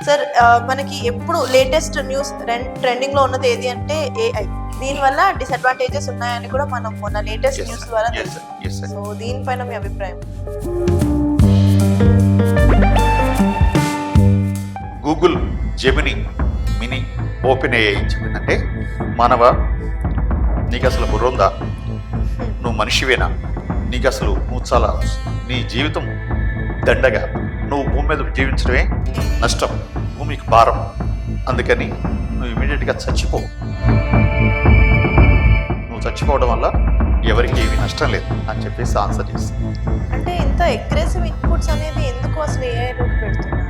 Sir మనకి ఎప్పుడు latest news trending లో ఉన్నది ఏది అంటే ఏఐ. దీనివల్ల డిసడ్వాంటేజెస్ ఉన్నాయని కూడా మనం మొన్న లేటెస్ట్ న్యూస్ ద్వారా తెలుసు. సో దీనిపైన మీ అభిప్రాయం? Google Gemini mini open AI చెప్పిందంటే, మానవ నీకు అసలు బుర్ర ఉందా? నువ్వు మనిషివేనా? నీకు అసలు నువ్వు చాలా నీ జీవితం దండగా, నువ్వు భూమి మీద జీవించడమే నష్టం, భూమికి భారం, అందుకని నువ్వు ఇమీడియట్గా చచ్చిపో. నువ్వు చచ్చిపోవడం వల్ల ఎవరికి ఏమీ నష్టం లేదు అని చెప్పేసి ఆన్సర్ చేస్తాను. అంటే ఇంత అగ్రెసివ్ ఇన్పుట్స్ అనేది ఎందుకు అసలు ఏఐలోకి పెడుతున్నారు?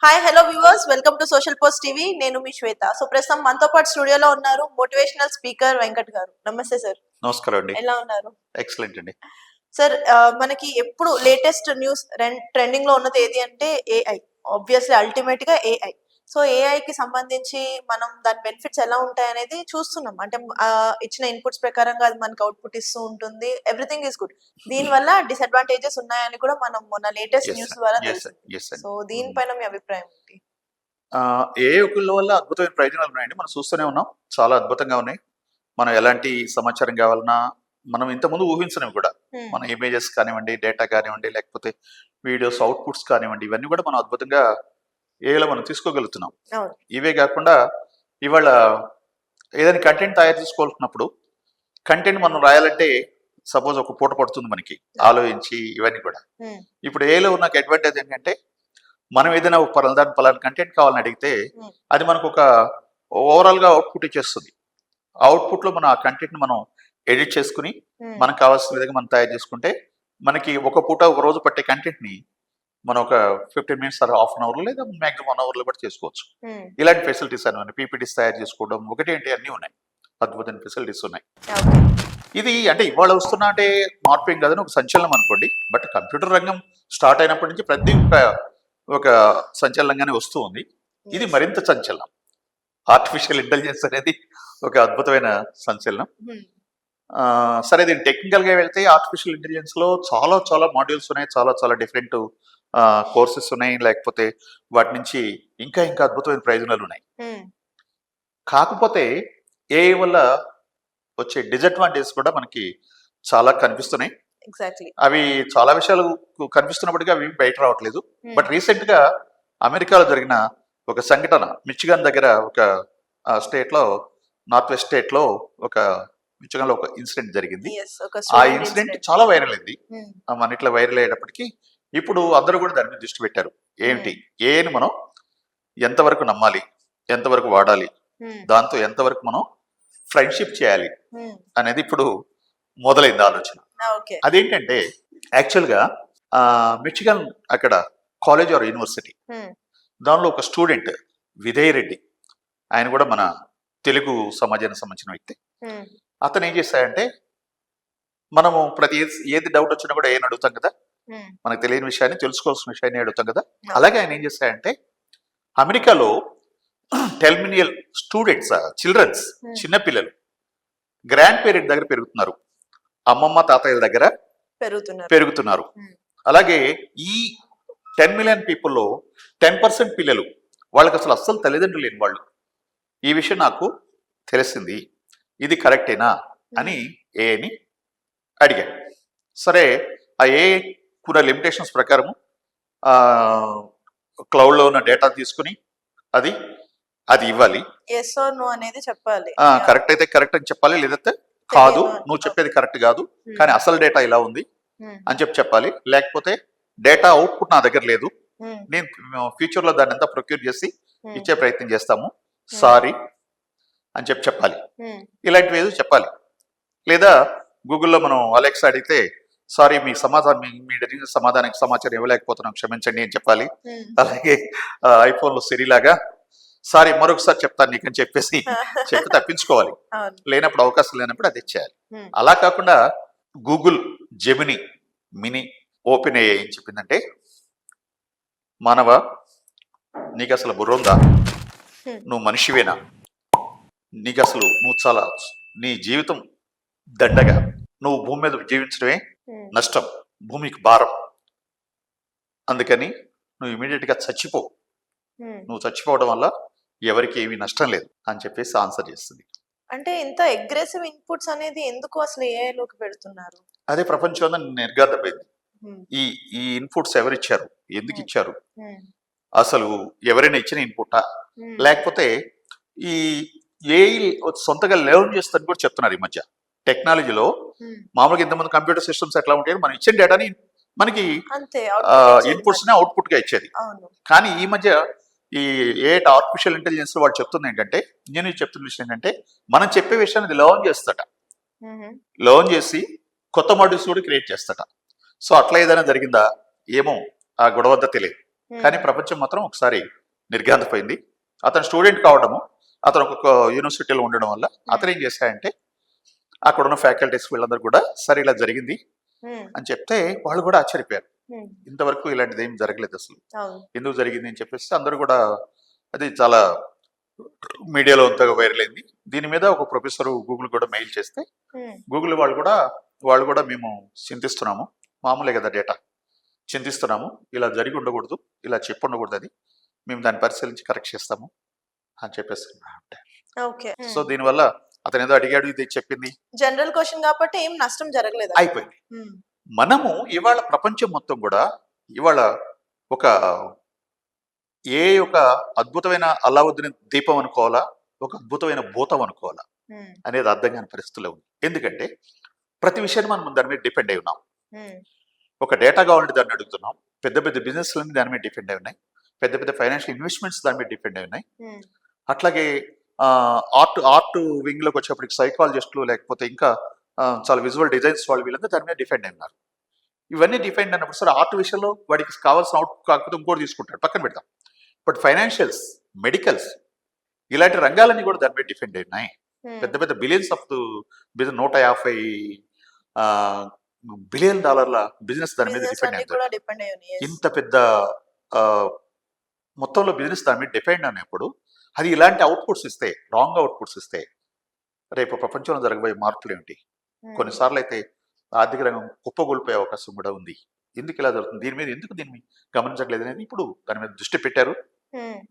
Hi, hello viewers, welcome to social post TV. నేను మీ శ్వేత. సో ప్రస్తుతం మనతో పాటు స్టూడియోలో ఉన్నారు మోటివేషనల్ స్పీకర్ వెంకట్ గారు. నమస్తే సార్. నమస్కారం అండి. ఎలా ఉన్నారు? ఎక్సలెంట్ అండి. సార్ మనకి ఎప్పుడు లేటెస్ట్ న్యూస్ ట్రెండింగ్ లో ఉన్నది ఏది అంటే ఏఐ. ఆబ్వియస్లీ అల్టిమేట్ గా ఏఐ. సో ఏఐకి సంబంధించి మనం దాని బెనిఫిట్స్ ఎలా ఉంటాయి అనేది చూస్తున్నాం. అంటే ఇచ్చిన ఇన్పుట్స్ ప్రకారంగా అది మనకి అవుట్పుట్ ఇస్తూ ఉంటుంది. Everything is good. దీని వల్ల డిసడ్వాంటేజెస్ ఉన్నాయని కూడా మనం మొన్న లేటెస్ట్ న్యూస్ ద్వారా తెలుసు. సో దీనిపైన మీ అభిప్రాయం ఏంటి? ఏఐ వల్ల అద్భుతమైన ప్రయోజనాలు ఉన్నాయండి. మనం చూస్తూనే ఉన్నాం, చాలా అద్భుతంగా ఉన్నాయి. మనం ఎలాంటి సమాచారం కావాలన్నా మనం ఇంతకుముందు ఊహించినవి కూడా, మన ఇమేజెస్ కానివ్వండి, డేటా కానివ్వండి, లేకపోతే వీడియోస్ అవుట్పుట్స్ కానివ్వండి, ఇవన్నీ కూడా మనం అద్భుతంగా ఏఐలో మనం తీసుకోగలుగుతున్నాం. ఇవే కాకుండా ఇవాళ ఏదైనా కంటెంట్ తయారు చేసుకోవాలన్నప్పుడు కంటెంట్ మనం రాయాలంటే సపోజ్ ఒక పూట పడుతుంది మనకి ఆలోచించి, ఇవన్నీ కూడా. ఇప్పుడు ఏఐలో ఉన్న అడ్వాంటేజ్ ఏంటంటే, మనం ఏదైనా పలానా కంటెంట్ కావాలని అడిగితే అది మనకు ఒక ఓవరాల్ గా అవుట్పుట్ ఇచ్చేస్తుంది. అవుట్పుట్ లో మనం ఆ కంటెంట్ మనం ఎడిట్ చేసుకుని మనకు కావాల్సిన విధంగా మనం తయారు చేసుకుంటే, మనకి ఒక పూట ఒక రోజు పట్టే కంటెంట్ ని మనం ఒక 15 minutes హాఫ్ అన్ అవర్ లేదా మాక్సిమం 1 hour లో కూడా చేసుకోవచ్చు. ఇలాంటి ఫెసిలిటీస్ అని పీపీటీస్ తయారు చేసుకోవడం ఒకటి ఏంటి, అన్నీ ఉన్నాయి, అద్భుతమైన ఫెసిలిటీస్ ఉన్నాయి. ఇది అంటే ఇవాళ వస్తున్నా అంటే మార్పు ఏం కాదని ఒక సంచలనం అనుకోండి. బట్ కంప్యూటర్ రంగం స్టార్ట్ అయినప్పటి నుంచి ప్రతి ఒక సంచలనంగానే వస్తూ ఉంది. ఇది మరింత సంచలనం. ఆర్టిఫిషియల్ ఇంటెలిజెన్స్ అనేది ఒక అద్భుతమైన సంచలనం. సరే, దీన్ని టెక్నికల్ గా వెళ్తే ఆర్టిఫిషియల్ ఇంటెలిజెన్స్ లో చాలా చాలా మాడ్యూల్స్ ఉన్నాయి, చాలా చాలా డిఫరెంట్ కోర్సెస్ ఉన్నాయి, లేకపోతే వాటి నుంచి ఇంకా ఇంకా అద్భుతమైన ప్రయోజనాలు ఉన్నాయి. కాకపోతే ఏఐ వల్ల వచ్చే డిసడ్వాంటేజెస్ కూడా మనకి చాలా కనిపిస్తున్నాయి. అవి చాలా విషయాలు కనిపిస్తున్నప్పటికీ అవి బయట రావట్లేదు. బట్ రీసెంట్ గా అమెరికాలో జరిగిన ఒక సంఘటన, మిచిగాన్ దగ్గర ఒక స్టేట్ లో, నార్త్ వెస్ట్ స్టేట్ లో మిచిగాన్ లో ఒక ఇన్సిడెంట్ జరిగింది. ఆ ఇన్సిడెంట్ చాలా వైరల్ అయింది. మన ఇట్లా వైరల్ అయ్యేటప్పటికి ఇప్పుడు అందరూ కూడా దాని మీద దృష్టి పెట్టారు. ఏంటి, ఏఐని మనం ఎంతవరకు నమ్మాలి, ఎంతవరకు వాడాలి, దాంతో ఎంతవరకు మనం ఫ్రెండ్షిప్ చేయాలి అనేది ఇప్పుడు మొదలైంది ఆలోచన. అదేంటంటే, యాక్చువల్ గా మిచిగాన్ అక్కడ కాలేజ్ ఆర్ యూనివర్సిటీ, దానిలో ఒక స్టూడెంట్ విజయ్ రెడ్డి, ఆయన కూడా మన తెలుగు సమాజానికి సంబంధించిన వ్యక్తి. అతను ఏం చేశాడంటే, మనము ప్రతి ఏది డౌట్ వచ్చినా కూడా ఏం అడుగుతాం కదా, మనకు తెలియని విషయాన్ని, తెలుసుకోవాల్సిన విషయాన్ని అడుగుతాం కదా. అలాగే ఆయన ఏం చేశాడంటే, అమెరికాలో 10 million స్టూడెంట్స్, చిల్డ్రన్స్, చిన్నపిల్లలు గ్రాండ్ పేరెంట్ దగ్గర పెరుగుతున్నారు, అమ్మమ్మ తాతయ్యల దగ్గర పెరుగుతున్నారు. అలాగే ఈ 10 million పీపుల్లో 10% పిల్లలు, వాళ్ళకి అసలు అస్సలు తల్లిదండ్రులు లేని వాళ్ళు. ఈ విషయం నాకు తెలిసింది, ఇది కరెక్టేనా అని ఏఐని అడిగాను. సరే, ఆ ఏఐ కొన్ని లిమిటేషన్స్ ప్రకారము క్లౌడ్లో ఉన్న డేటా తీసుకుని అది ఇవ్వాలి. కరెక్ట్ అయితే కరెక్ట్ అని చెప్పాలి, లేదంటే కాదు, నువ్వు చెప్పేది కరెక్ట్ కాదు, కానీ అసలు డేటా ఇలా ఉంది అని చెప్పాలి. లేకపోతే డేటా అవుట్పుట్ నా దగ్గర లేదు, నేను ఫ్యూచర్ లో దాన్ని అంతా ప్రొక్యూర్ చేసి ఇచ్చే ప్రయత్నం చేస్తాము, సారీ అని చెప్పాలి. ఇలాంటివి ఏదో చెప్పాలి. లేదా గూగుల్లో మనం అలెక్సా అడిగితే, సారీ, మీ సమాధానానికి సమాచారం ఇవ్వలేకపోతున్నాం, క్షమించండి అని చెప్పాలి. అలాగే ఐఫోన్ లో సిరి లాగా, సారీ మరొకసారి చెప్తాను నీకు అని చెప్పి తప్పించుకోవాలి. లేనప్పుడు, అవకాశం లేనప్పుడు అది ఇచ్చేయాలి. అలా కాకుండా Google Gemini mini open AI ఏం చెప్పిందంటే, మానవ నీకు అసలు బుర్ర ఉందా? నువ్వు మనిషివేనా? నీకు అసలు నువ్వు చాలా నీ జీవితం దండగా, నువ్వు భూమి మీద జీవించడమే నష్టం, భూమికి భారం, అందుకని నువ్వు ఇమీడియట్గా చచ్చిపో, నువ్వు చచ్చిపోవడం వల్ల ఎవరికి ఏమీ నష్టం లేదు అని చెప్పేసి ఆన్సర్ చేస్తుంది. అంటే ఇంత అగ్రెసివ్ ఇన్పుట్స్ అనేది ఎందుకు అసలు AI లోకి పెడుతున్నారు? అదే ప్రపంచంలో నిర్గాధమైంది. హ్మ్. ఈ ఈ ఇన్పుట్స్ ఎవరిచ్చారు, ఎందుకు ఇచ్చారు, హ్మ్. అసలు ఎవరైనా ఇచ్చిన ఇన్పుటా, హ్మ్. లేకపోతే ఈ ఏఐ సొంతగా లెర్న్ చేస్తుందని కూడా చెప్తున్నారు ఈ మధ్య. టెక్నాలజీలో హ్మ్. మామూలుగా ఇంతమంది కంప్యూటర్ సిస్టమ్స్ ఎట్లా ఉంటాయి, మనం ఇచ్చిన డేటాని మనకి అంతే output ఇచ్చేది ఇన్పుట్స్ ని మనకి. అవుట్పుట్ గా ఇచ్చేది. అవును. కానీ ఈ మధ్య ఈ ఏ ఆర్టిఫిషియల్ ఇంటెలిజెన్స్ లో వాళ్ళు చెప్తుంది ఏంటంటే, నేను చెప్తున్న విషయం ఏంటంటే, మనం చెప్పే విషయాన్ని ఇది లెర్న్ చేస్తట, మ్మ్. లెర్న్ చేసి కొత్త మాడ్యూల్స్ కూడా క్రియేట్ చేస్తట. సో అట్లా ఏదైనా జరిగిందా ఏమో, ఆ గొడవంతా తెలియదు. కానీ ప్రపంచం మాత్రం ఒకసారి నిర్గాంతపోయింది. అతను స్టూడెంట్ కావడము, అతను ఒక యూనివర్సిటీలో ఉండడం వల్ల అతను ఏం చేశాడంటే, అక్కడ ఉన్న ఫ్యాకల్టీస్ వీళ్ళందరూ కూడా సరే ఇలా జరిగింది మ్మ్. అని చెప్తే వాళ్ళు కూడా ఆశ్చర్యపోయారు. మ్మ్. ఇంతవరకు ఇలాంటిది ఏం జరగలేదు అసలు, అవును. ఎందుకు జరిగింది అని చెప్పేసి అందరూ కూడా అది చాలా మీడియాలో అంతగా వైరల్ అయింది. దీని మీద ఒక ప్రొఫెసర్ గూగుల్ కూడా మెయిల్ చేస్తే, మ్మ్. గూగుల్ వాళ్ళు కూడా మేము చింతిస్తున్నాము, మామూలే కదా డేటా, చింతిస్తున్నాము, ఇలా జరిగి ఉండకూడదు, ఇలా చెప్పి ఉండకూడదు, అది మేము దాన్ని పరిశీలించి కరెక్ట్ చేస్తాము అని చెప్పేసి. ఓకే. సో దీనివల్ల అతను ఏదో అడిగాడు, ఇది చెప్పింది, జనరల్ క్వశ్చన్ కాబట్టి ఏం నష్టం జరగలేదు. అయిపోయింది. మనము ఇవాళ ప్రపంచం మొత్తం కూడా ఇవాళ ఒక ఒక అద్భుతమైన అల్లావుద్దీన్ దీపం అనుకోవాలా, ఒక అద్భుతమైన భూతం అనుకోవాలా అనేది అర్థం కాని పరిస్థితుల్లో ఉంది. ఎందుకంటే ప్రతి విషయాన్ని మనం దాని మీద డిపెండ్ అయి ఉన్నాం. ఒక డేటా కావాలంటే దాన్ని అడుగుతున్నాం, పెద్ద పెద్ద బిజినెస్లన్నీ దాని మీద డిపెండ్ అయి ఉన్నాయి, పెద్ద పెద్ద ఫైనాన్షియల్ ఇన్వెస్ట్మెంట్స్ దాని మీద డిపెండ్ అయి ఉన్నాయి. అట్లాగే ఆర్ట్ వింగ్ లోకి వచ్చేప్పటికి సైకాలజిస్టులు, లేకపోతే ఇంకా చాలా విజువల్ డిజైన్స్ వాళ్ళు వీళ్ళంతా దాని మీద డిపెండ్ అయి ఉన్నారు. ఇవన్నీ డిపెండ్ అయినప్పుడు సరే ఆర్ట్ విషయంలో వాడికి కావాల్సిన అవుట్ కాకపోతే ఇంకోటి తీసుకుంటాడు, పక్కన పెడతాం. బట్ ఫైనాన్షియల్స్, మెడికల్స్, ఇలాంటి రంగాలన్నీ కూడా దాని మీద డిపెండ్ అయి ఉన్నాయి. పెద్ద పెద్ద బిలియన్స్ ఆఫ్ 150 బిలియన్ డాలర్ల బిజినెస్ దాని మీద డిపెండ్ అయింది. ఇంత పెద్ద మొత్తంలో బిజినెస్ దాని మీద డిపెండ్ అయినప్పుడు అది ఇలాంటి అవుట్పుట్స్ ఇస్తే, రాంగ్ అవుట్పుట్స్ ఇస్తే రేపు ప్రపంచంలో జరగబోయే మార్పులు ఏమిటి? కొన్నిసార్లు అయితే ఆర్థిక రంగం కుప్పగొల్పోయే అవకాశం కూడా ఉంది. ఎందుకు ఇలా జరుగుతుంది, దీన్ని గమనించట్లేదు అనేది ఇప్పుడు దాని మీద దృష్టి పెట్టారు.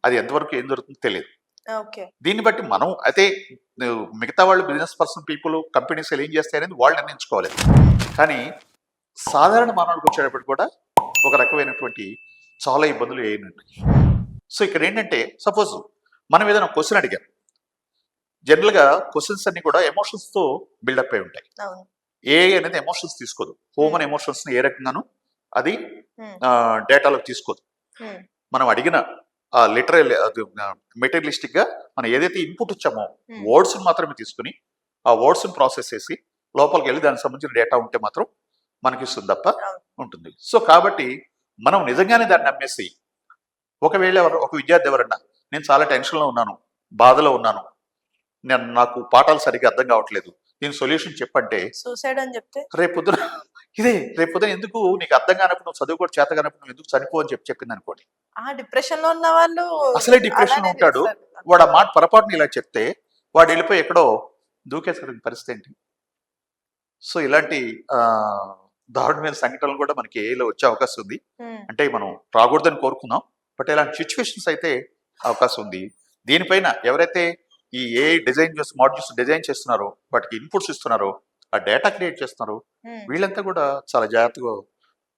అది ఎంతవరకు ఏం జరుగుతుందో తెలియదు. దీన్ని బట్టి మనం అయితే మిగతా వాళ్ళు బిజినెస్ పర్సన్ పీపుల్ కంపెనీస్ ఏం చేస్తాయి అనేది వాళ్ళు నిర్ణయించుకోవాలి. కానీ సాధారణ మానవుడికి వచ్చేటప్పుడు కూడా ఒక రకమైనటువంటి చాలా ఇబ్బందులు ఏనండి. సో ఇక్కడ ఏంటంటే, సపోజ్ మనం ఏదైనా క్వశ్చన్ అడిగాం, జనరల్గా క్వశ్చన్స్ అన్ని కూడా ఎమోషన్స్ తో బిల్డప్ అయి ఉంటాయి. ఏఐ అనేది ఎమోషన్స్ తీసుకోదు, హ్యూమన్ ఎమోషన్స్ ని ఏ రకంగానూ అది డేటాలోకి తీసుకోదు. మనం అడిగిన లిటరల్ మెటీరియలిస్టిక్ గా మనం ఏదైతే ఇన్పుట్ ఇచ్చామో వర్డ్స్ మాత్రమే తీసుకుని ఆ వర్డ్స్ ప్రాసెస్ చేసి లోపలికి వెళ్ళి దానికి సంబంధించిన డేటా ఉంటే మాత్రం మనకి ఇస్తుంది తప్ప ఉంటుంది. సో కాబట్టి మనం నిజంగానే దాన్ని నమ్మేసి, ఒకవేళ ఒక విద్యార్థి ఎవరన్నా నేను చాలా టెన్షన్లో ఉన్నాను, బాధలో ఉన్నాను, నాకు పాఠాలు సరిగ్గా అర్థం కావట్లేదు, దీని సొల్యూషన్ చెప్పంటే సూసైడ్ అని చెప్తే రేపొద్దున ఎందుకు నీకు అర్థం కానప్పుడు, నువ్వు చదువు కూడా చేత కానప్పుడు నువ్వు ఎందుకు చనిపో అని చెప్పింది అనుకోండి. డిప్రెషన్ లో ఉన్న వాళ్ళు అసలే డిప్రెషన్ ఉంటాడు, వాడు ఆ మాట పొరపాటుని ఇలా చెప్తే వాడు వెళ్ళిపోయి ఎక్కడో దూకేసరికి పరిస్థితి ఏంటి? సో ఇలాంటి దారుణమైన సంఘటనలు కూడా మనకి ఏలో వచ్చే అవకాశం ఉంది. అంటే మనం రాకూడదని కోరుకుందాం, బట్ ఇలాంటి సిచ్యువేషన్స్ అయితే అవకాశం ఉంది. దీనిపైన ఎవరైతే ఈ ఏ మాడ్యూల్స్ డిజైన్ చేస్తున్నారో, వాటికి ఇన్పుట్స్ ఇస్తున్నారో, ఆ డేటా క్రియేట్ చేస్తున్నారో, వీళ్ళంతా కూడా చాలా జాగ్రత్తగా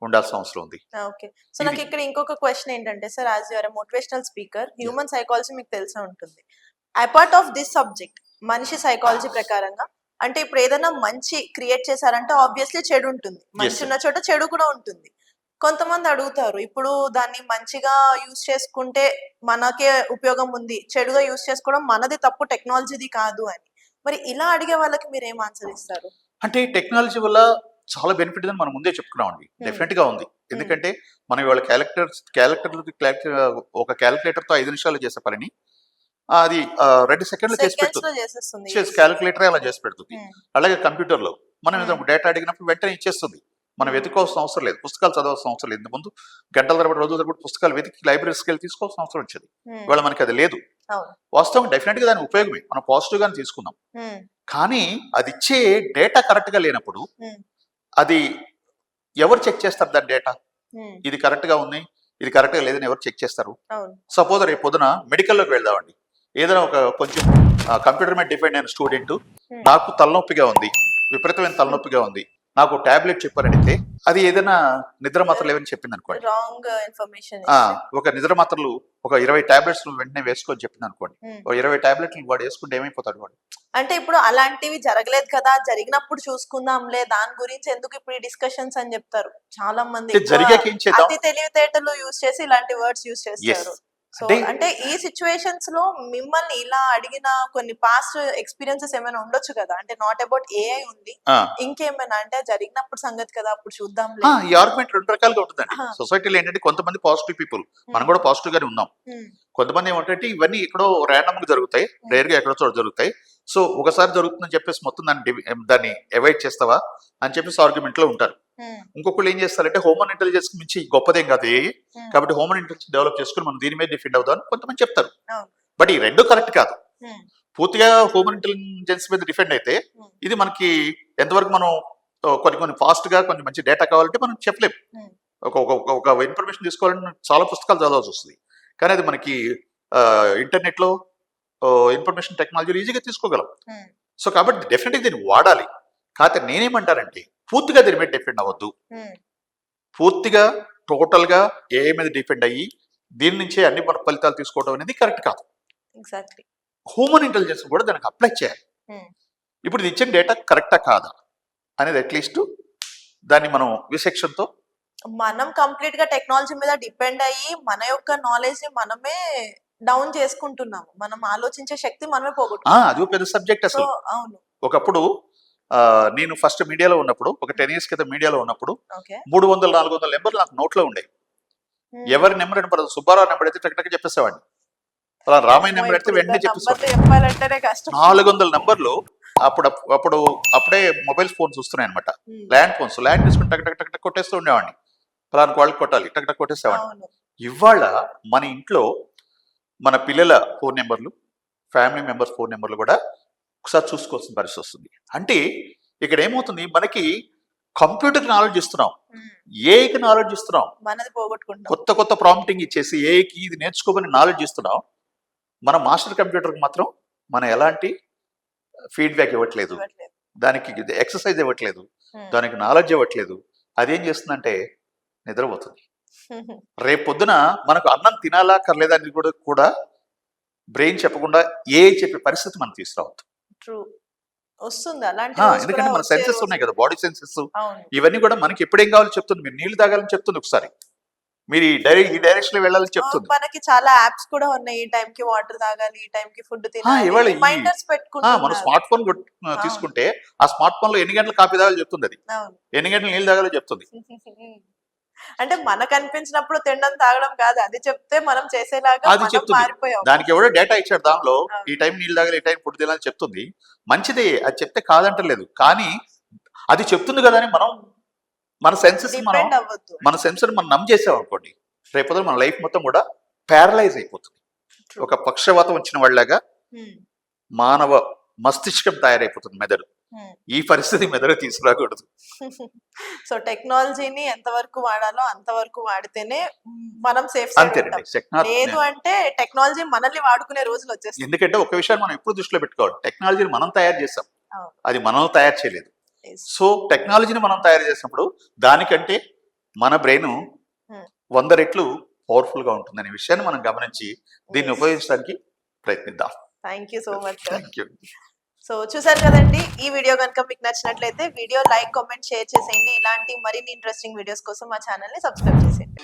ఉండాల్సిన అవసరం ఉంది. ఓకే. సో నాకు ఇక్కడ ఇంకొక క్వశ్చన్ ఏంటంటే sir, as your motivational speaker, human psychology మీకు తెలిసే ఉంటుంది. అపార్ట్ ఆఫ్ దిస్ సబ్జెక్ట్, మనిషి సైకాలజీ ప్రకారంగా అంటే ఇప్పుడు ఏదైనా మంచి క్రియేట్ చేశారంటే ఆబ్వియస్లీ చెడు ఉంటుంది, మంచి ఉన్న చోట చెడు కూడా ఉంటుంది. కొంతమంది అడుగుతారు, ఇప్పుడు దాన్ని మంచిగా యూజ్ చేసుకుంటే మనకే ఉపయోగం ఉంది, చెడుగా యూజ్ చేసుకోవడం మనది తప్పు, టెక్నాలజీది కాదు అని. మరి ఇలా అడిగే వాళ్ళకి మీరు ఏం ఆన్సర్ ఇస్తారు? అంటే టెక్నాలజీ వల్ల చాలా బెనిఫిట్ అని మనం ముందే చెప్పుకున్నామండి. డెఫినెట్ గా ఉంది. ఎందుకంటే మనం ఇవాళ ఒక క్యాలిక్యులేటర్ తో 5 నిమిషాలు చేసే పనిని అది 2 సెకండ్లు చేసి పెడుతుంది. క్యాలిక్యులేటర్ అలా చేసి పెడుతుంది. అలాగే కంప్యూటర్ లో మనం ఏదైనా డేటా అడిగినప్పుడు వెంటనే ఇచ్చేస్తుంది. మనం వెతుక్కోవాల్సిన అవసరం లేదు, పుస్తకాలు చదవాల్సిన అవసరం లేదు. ముందు గంటల తరబడి రోజుల తరబడి పుస్తకాలు వెతికి లైబ్రరీస్కి వెళ్ళి తీసుకోవాల్సిన అవసరం వచ్చేది. ఇవాళ మనకి అది లేదు. వాస్తవం డెఫినెట్ గా దాని ఉపయోగమే, మనం పాజిటివ్ గానే తీసుకుందాం. కానీ అది ఇచ్చే డేటా కరెక్ట్ గా లేనప్పుడు అది ఎవరు చెక్ చేస్తారు దాని డేటా? ఇది కరెక్ట్ గా ఉంది, ఇది కరెక్ట్ గా లేదని ఎవరు చెక్ చేస్తారు? సపోజ్ రేపు పొద్దున మెడికల్లోకి వెళ్దామండి, ఏదైనా ఒక కొంచెం కంప్యూటర్ మీద డిపెండ్ అయిన స్టూడెంట్ నాకు తలనొప్పిగా ఉంది, విపరీతమైన తలనొప్పిగా ఉంది, నాకు టాబ్లెట్ చెప్పారంటే అది ఏదైనా నిద్ర మాత్రలు ఏమని చెప్పింది అనుకోండి, రాంగ్ ఇన్ఫర్మేషన్. ఒక నిద్ర మాత్రలు ఒక 20 టాబ్లెట్స్ వెంటనే వేసుకొని చెప్పింది అనుకోండి, 20 టాబ్లెట్లు వాడు వేసుకుంటే ఏమైపోతాడు వాడు? అంటే ఇప్పుడు అలాంటివి జరగలేదు కదా, జరిగినప్పుడు చూసుకుందాంలే, దాని గురించి ఎందుకు ఇప్పుడు ఈ డిస్కషన్స్ అని చెప్తారు చాలా మంది. జరిగాక ఏం చేద్దాం? అతి తెలివితేటలు యూజ్ చేసి ఇలాంటి వర్డ్స్ యూజ్ చేస్తారు. సో అంటే ఈ సిచ్యువేషన్స్ లో మిమ్మల్ని ఇలా అడిగిన కొన్ని పాస్ట్ ఎక్స్పీరియన్సెస్ ఏమైనా ఉండొచ్చు కదా, అంటే నాట్ అబౌట్ ఏఐ ఉంది, ఇంకేమైనా అంటే జరిగినప్పుడు సంగతి కదా అప్పుడు చూద్దాం. ఈ ఆర్గ్యుమెంట్ 2 రకాలుగా ఉంటుందండి సొసైటీలో. ఏంటంటే కొంతమంది పాజిటివ్ పీపుల్, మనం కూడా పాజిటివ్ గానే ఉన్నాం. కొంతమంది ఏమంటే ఇవన్నీ ఎక్కడో ర్యాండమ్ గా జరుగుతాయి, రేర్ గా ఎక్కడో చోట జరుగుతాయి, సో ఒకసారి జరుగుతుందని చెప్పేసి మొత్తం దాన్ని అవాయిడ్ చేస్తావా అని చెప్పేసి ఆర్గ్యుమెంట్ లో ఉంటారు. ఇంకొకళ్ళు ఏం చేస్తారంటే హ్యూమన్ ఇంటెలిజెన్స్ మించి గొప్పదేం కాదు కాబట్టి హ్యూమన్ ఇంటెలిజెన్స్ డెవలప్ చేసుకుని మనం దీని మీద డిఫెండ్ అవుదాం కొంతమంది చెప్తారు. బట్ ఈ రెండు కరెక్ట్ కాదు. పూర్తిగా హ్యూమన్ ఇంటెలిజెన్స్ మీద డిఫెండ్ అయితే ఇది మనకి ఎంతవరకు మనం కొన్ని ఫాస్ట్ గా కొన్ని మంచి డేటా కావాలంటే మనం చెప్పలేం. ఒక ఇన్ఫర్మేషన్ తీసుకోవాలంటే చాలా పుస్తకాలు చదవాల్సి వస్తుంది, కానీ అది మనకి ఇంటర్నెట్ లో ఇన్ఫర్మేషన్ టెక్నాలజీలు ఈజీగా తీసుకోగలం. సో కాబట్టి డెఫినెట్గా దీన్ని వాడాలి. కాకపోతే నేనేమంటానంటే పూర్తిగా దీని మీద డిపెండ్ అవ్వద్దు. పూర్తిగా టోటల్ గా ఏఐ మీద డిపెండ్ అయ్యి దీని నుంచే అన్ని ఫలితాలు తీసుకోవడం అనేది కరెక్ట్ కాదు. హ్యూమన్ ఇంటెలిజెన్స్ కూడా దానికి అప్లై చేయాలి. ఇప్పుడు ఇది ఇచ్చిన డేటా కరెక్టా కాదా అనేది అట్లీస్ట్ దాన్ని మనం విశేషంతో మనం కంప్లీట్ గా టెక్నాలజీ మీద డిపెండ్ అయ్యి మన యొక్క నాలెడ్జ్ ని మనమే డౌన్ చేసుకుంటున్నాము, మనం ఆలోచించే శక్తి మనమే పోగొట్టుకుంటున్నాం. అది పెద్ద సబ్జెక్ట్ అసలు. అవును. ఒకప్పుడు నేను ఫస్ట్ మీడియాలో ఉన్నప్పుడు, ఒక 10 years క్రితం మీడియాలో ఉన్నప్పుడు 300-400 నెంబర్లు నాకు నోట్లో ఉండేవి. ఎవరి నెంబర్ అంటే సుబ్బారావు నెంబర్ అయితే టక్ చెప్పేసేవాడిని, అలా రామయ్య నెంబర్ అయితే వెంటనే చెప్పేసేవాడిని. 400 నెంబర్లు. అప్పుడే మొబైల్ ఫోన్స్ వస్తున్నాయి అనమాట, ల్యాండ్ ఫోన్స్. ల్యాండ్ తీసుకుని టక్ కొట్టేస్తూ ఉండేవాడిని, ఫలానా వాళ్ళకి కొట్టాలి, టక్ కొట్టేసేవాడిని. ఇవాళ మన ఇంట్లో మన పిల్లల ఫోన్ నెంబర్లు, ఫ్యామిలీ మెంబర్స్ ఫోన్ నెంబర్లు కూడా ఒకసారి చూసుకోవాల్సిన పరిస్థితి వస్తుంది. అంటే ఇక్కడ ఏమవుతుంది, మనకి కంప్యూటర్ నాలెడ్జ్ ఇస్తున్నాం, ఏఐకి నాలెడ్జ్ ఇస్తున్నాం, కొత్త ప్రాంప్టింగ్ ఇచ్చేసి ఏఐకి ఇది నేర్చుకోమని నాలెడ్జ్ ఇస్తున్నాం. మన మాస్టర్ కంప్యూటర్కి మాత్రం మనం ఎలాంటి ఫీడ్బ్యాక్ ఇవ్వట్లేదు, దానికి ఎక్సర్సైజ్ ఇవ్వట్లేదు, దానికి నాలెడ్జ్ ఇవ్వట్లేదు. అదేం చేస్తుందంటే నిద్రపోతుంది. రేపు పొద్దున మనకు అన్నం తినాలా కర్లేదా అని కూడా బ్రెయిన్ చెప్పకుండా ఏఐ చెప్పే పరిస్థితి మనం తీసుకురావద్దు. ఎందుకంటే మన సెన్సెస్ ఉన్నాయి కదా, బాడీ సెన్సెస్, ఇవన్నీ కూడా మనకి ఎప్పుడేం కావాలో చెప్తుంది. మీరు నీళ్లు తాగాలని చెప్తుంది, ఒకసారి మీరు ఈ డైరెక్షన్ లో వెళ్ళాలని చెప్తుంది. మనకి చాలా యాప్స్ కూడా ఉన్నాయి, ఈ టైం కి వాటర్ తాగాలి, ఈ టైం కి ఫుడ్ తినాలి, రిమైండర్స్ పెట్టుకుంటున్నారు. మన స్మార్ట్ ఫోన్ తీసుకుంటే ఆ స్మార్ట్ ఫోన్ లో ఎన్ని గంటలు కాఫీ తాగాలో చెప్తుంది, అది ఎన్ని గంటలు నీళ్లు తాగాలో చెప్తుంది. అంటే మనకు అనిపించినప్పుడు తినడం తాగడం కాదు, అది చెప్తే మనం చేసేలాగా అది చెప్తుంది. దానికి ఎవడో డేటా ఇచ్చాడు, దానిలో ఈ టైం నీళ్ళు తాగాలి, ఈ టైం ఫుడ్ తినాలని చెప్తుంది. మంచిదే, అది చెప్తే కాదంటలేదు, కానీ అది చెప్తుంది కదా అని మనం మన సెన్సెస్ మనం నమ్ము చేసాం అనుకోండి, రేపు మన లైఫ్ మొత్తం కూడా ప్యారలైజ్ అయిపోతుంది. ఒక పక్షవాతం వచ్చిన వాళ్ళగా మానవ మస్తిష్కం తయారైపోతుంది, మెదడు. ఈ పరిస్థితి మెదడు తీసుకురాకూడదు. సో టెక్నాలజీని ఎంతవరకు వాడాలో అంతవరకు వాడితేనే మనం సేఫ్. లేదు అంటే టెక్నాలజీ మనల్ని వాడుకునే రోజులు వచ్చేస్తాయి. ఎందుకంటే ఒక విషయాన్ని మనం ఎప్పుడు దృష్టిలో పెట్టుకోవాలి, టెక్నాలజీని మనం తయారు చేసాం, అది మనం తయారు చేయలేదు. సో టెక్నాలజీని మనం తయారు చేసినప్పుడు దానికంటే మన బ్రెయిన్ 100 రెట్లు పవర్ఫుల్ గా ఉంటుందనే విషయాన్ని మనం గమనించి దీన్ని ఉపయోగించడానికి ప్రయత్నిద్దాం. Thank you so much. Thank you. So చూసారు కదండి, ఈ వీడియో కనుక మీకు నచ్చినట్లయితే వీడియో లైక్, కామెంట్, షేర్ చేసేయండి. ఇలాంటి మరిన్ని ఇంట్రెస్టింగ్ వీడియోస్ కోసం మా ఛానల్ ని సబ్స్క్రైబ్ చేసేయండి.